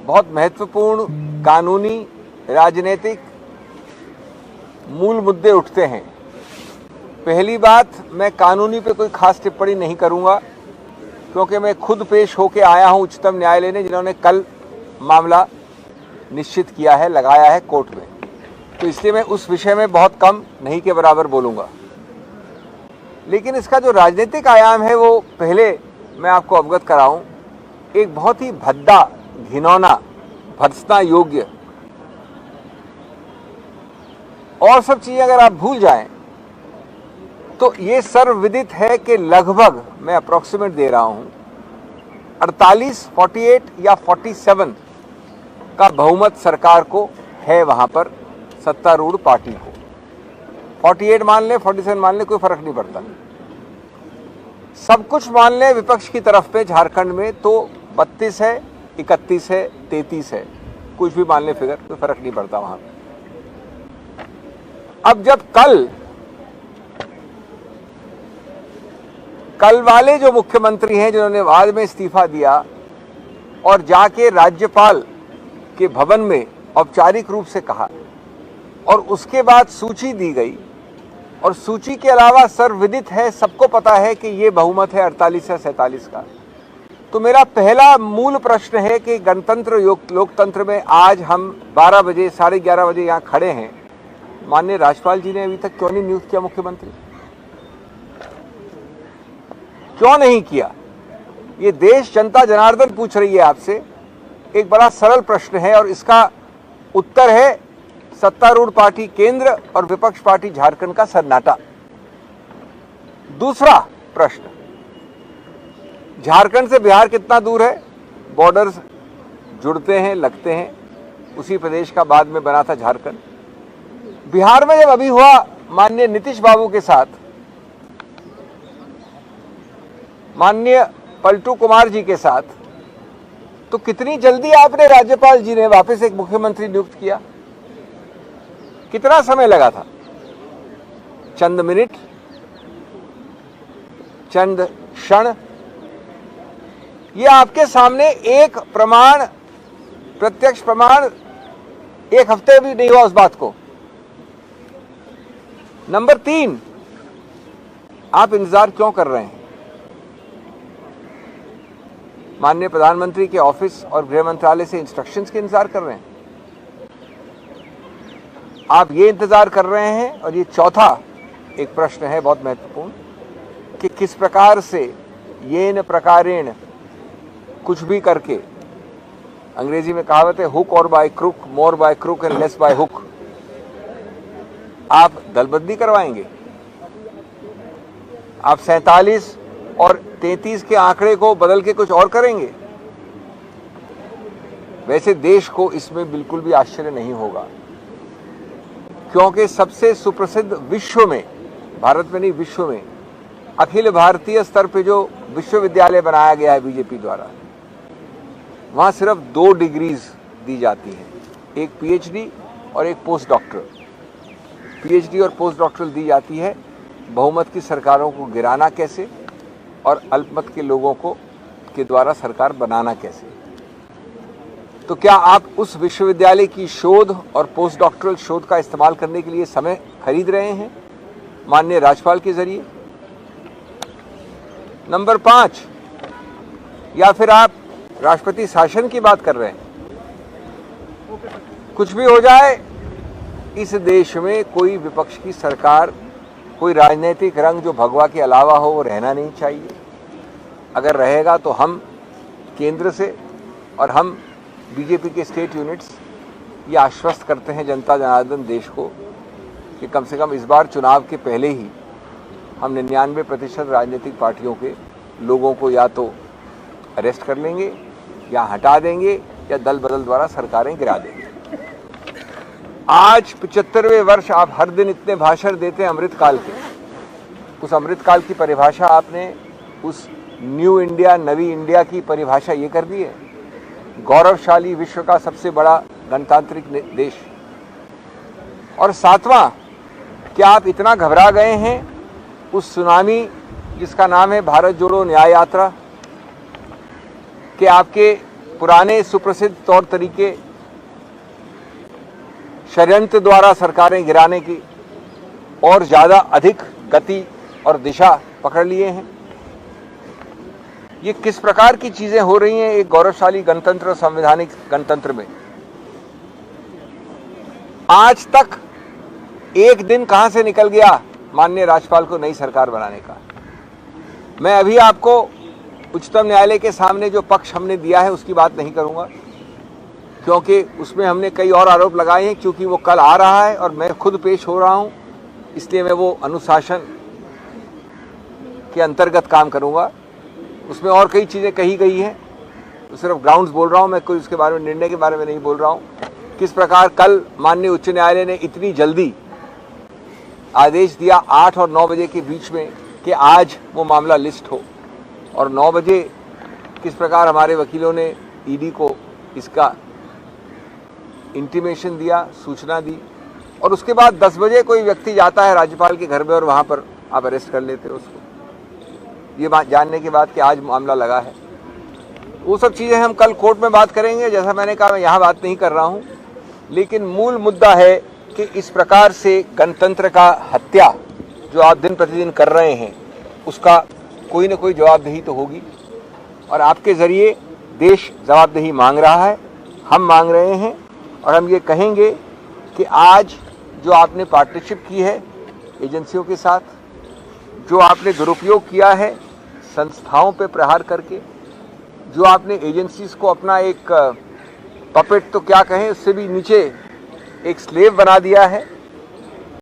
बहुत महत्वपूर्ण कानूनी राजनीतिक मूल मुद्दे उठते हैं। पहली बात, मैं कानूनी पे कोई खास टिप्पणी नहीं करूंगा क्योंकि मैं खुद पेश होके आया हूं उच्चतम न्यायालय ने, जिन्होंने कल मामला निश्चित किया है, लगाया है कोर्ट में, तो इसलिए मैं उस विषय में बहुत कम नहीं के बराबर बोलूंगा। लेकिन इसका जो राजनीतिक आयाम है वो पहले मैं आपको अवगत कराऊं। एक बहुत ही भद्दा, घिनौना, भर्त्सना योग्य और सब चीजें अगर आप भूल जाएं तो ये सर्वविदित है कि लगभग, मैं अप्रोक्सीमेट दे रहा हूं, 48, 48 या 47 का बहुमत सरकार को है वहां पर, सत्तारूढ़ पार्टी को। 48 मान ले, 47 मान ले, कोई फर्क नहीं पड़ता। सब कुछ मान ले विपक्ष की तरफ पे झारखंड में तो 32 है, 31 है, 33 है, कुछ भी मान ले फिगर, कोई फर्क नहीं पड़ता वहां पे। अब जब कल वाले जो मुख्यमंत्री हैं जिन्होंने बाद में इस्तीफा दिया और जाके राज्यपाल के भवन में औपचारिक रूप से कहा और उसके बाद सूची दी गई, और सूची के अलावा सर्वविदित है, सबको पता है कि ये बहुमत है 48 या 47 का, तो मेरा पहला मूल प्रश्न है कि गणतंत्र लोकतंत्र में आज हम 12 बजे, 11:30 बजे यहाँ खड़े हैं, माननीय राज्यपाल जी ने अभी तक क्यों नहीं नियुक्त किया मुख्यमंत्री? क्यों नहीं किया? ये देश जनता जनार्दन पूछ रही है आपसे। एक बड़ा सरल प्रश्न है और इसका उत्तर है सत्तारूढ़ पार्टी केंद्र और विपक्ष पार्टी झारखंड का सन्नाटा। दूसरा प्रश्न, झारखंड से बिहार कितना दूर है? बॉर्डर्स जुड़ते हैं, लगते हैं, उसी प्रदेश का बाद में बना था झारखंड। बिहार में जब अभी हुआ माननीय नीतीश बाबू के साथ, माननीय पलटू कुमार जी के साथ, तो कितनी जल्दी आपने राज्यपाल जी ने वापस एक मुख्यमंत्री नियुक्त किया? कितना समय लगा था? चंद मिनट, चंद क्षण। ये आपके सामने एक प्रमाण, प्रत्यक्ष प्रमाण, एक हफ्ते भी नहीं हुआ उस बात को। नंबर 3, आप इंतजार क्यों कर रहे हैं? माननीय प्रधानमंत्री के ऑफिस और गृह मंत्रालय से इंस्ट्रक्शंस के इंतजार कर रहे हैं? आप ये इंतजार कर रहे हैं? और ये चौथा एक प्रश्न है बहुत महत्वपूर्ण कि किस प्रकार से येन प्रकारेण, कुछ भी करके, अंग्रेजी में कहावत है हुक और by crook, more by crook and less by hook, आप दलबंदी करवाएंगे? आप 47 और 33 के आंकड़े को बदल के कुछ और करेंगे? वैसे देश को इसमें बिल्कुल भी आश्चर्य नहीं होगा, क्योंकि सबसे सुप्रसिद्ध विश्व में, भारत में नहीं विश्व में, अखिल भारतीय स्तर पे जो विश्वविद्यालय बनाया गया है बीजेपी द्वारा, वहां सिर्फ 2 डिग्रीज दी जाती हैं, एक पीएचडी और एक पोस्ट डॉक्टरल। पीएचडी और पोस्ट डॉक्टरल दी जाती है बहुमत की सरकारों को गिराना कैसे और अल्पमत के लोगों को के द्वारा सरकार बनाना कैसे। तो क्या आप उस विश्वविद्यालय की शोध और पोस्ट डॉक्टरल शोध का इस्तेमाल करने के लिए समय खरीद रहे हैं माननीय राज्यपाल के जरिए? नंबर 5, या फिर आप राष्ट्रपति शासन की बात कर रहे हैं? कुछ भी हो जाए, इस देश में कोई विपक्ष की सरकार, कोई राजनीतिक रंग जो भगवा के अलावा हो, वो रहना नहीं चाहिए। अगर रहेगा तो हम केंद्र से और हम बीजेपी के स्टेट यूनिट्स ये आश्वस्त करते हैं जनता जनार्दन देश को कि कम से कम इस बार चुनाव के पहले ही हम 99% राजनीतिक पार्टियों के लोगों को या तो अरेस्ट कर लेंगे या हटा देंगे या दल बदल द्वारा सरकारें गिरा देंगे। आज 75वें वर्ष, आप हर दिन इतने भाषण देते हैं अमृतकाल के, उस अमृतकाल की परिभाषा आपने उस न्यू इंडिया, नवी इंडिया की परिभाषा ये कर दी है, गौरवशाली विश्व का सबसे बड़ा गणतांत्रिक देश। और 7वां, क्या आप इतना घबरा गए हैं उस सुनामी जिसका नाम है भारत जोड़ो न्याय यात्रा, कि आपके पुराने सुप्रसिद्ध तौर तरीके षड्यंत्र द्वारा सरकारें गिराने की और ज्यादा अधिक गति और दिशा पकड़ लिए हैं। ये किस प्रकार की चीजें हो रही हैं एक गौरवशाली गणतंत्र, संवैधानिक गणतंत्र में। आज तक एक दिन कहां से निकल गया माननीय राज्यपाल को नई सरकार बनाने का। मैं अभी आपको उच्चतम न्यायालय के सामने जो पक्ष हमने दिया है उसकी बात नहीं करूंगा, क्योंकि उसमें हमने कई और आरोप लगाए हैं। क्योंकि वो कल आ रहा है और मैं खुद पेश हो रहा हूं, इसलिए मैं वो अनुशासन के अंतर्गत काम करूंगा। उसमें और कई चीजें कही गई हैं, तो सिर्फ ग्राउंड्स बोल रहा हूं मैं, कोई उसके बारे में, निर्णय के बारे में नहीं बोल रहा हूं। किस प्रकार कल माननीय उच्च न्यायालय ने इतनी जल्दी आदेश दिया 8 और 9 बजे के बीच में कि आज वो मामला लिस्ट हो, और 9 बजे किस प्रकार हमारे वकीलों ने ईडी को इसका इंटीमेशन दिया, सूचना दी, और उसके बाद 10 बजे कोई व्यक्ति जाता है राज्यपाल के घर में और वहां पर आप अरेस्ट कर लेते हो उसको, ये बात जानने के बाद कि आज मामला लगा है। वो सब चीज़ें हम कल कोर्ट में बात करेंगे। जैसा मैंने कहा, मैं यहाँ बात नहीं कर रहा हूँ, लेकिन मूल मुद्दा है कि इस प्रकार से गणतंत्र का हत्या जो आप दिन प्रतिदिन कर रहे हैं, उसका कोई न कोई जवाबदेही तो होगी, और आपके ज़रिए देश जवाबदेही मांग रहा है, हम मांग रहे हैं। और हम ये कहेंगे कि आज जो आपने पार्टनरशिप की है एजेंसियों के साथ, जो आपने दुरुपयोग किया है संस्थाओं पे प्रहार करके, जो आपने एजेंसीज को अपना एक पपेट तो क्या कहें, उससे भी नीचे एक स्लेव बना दिया है,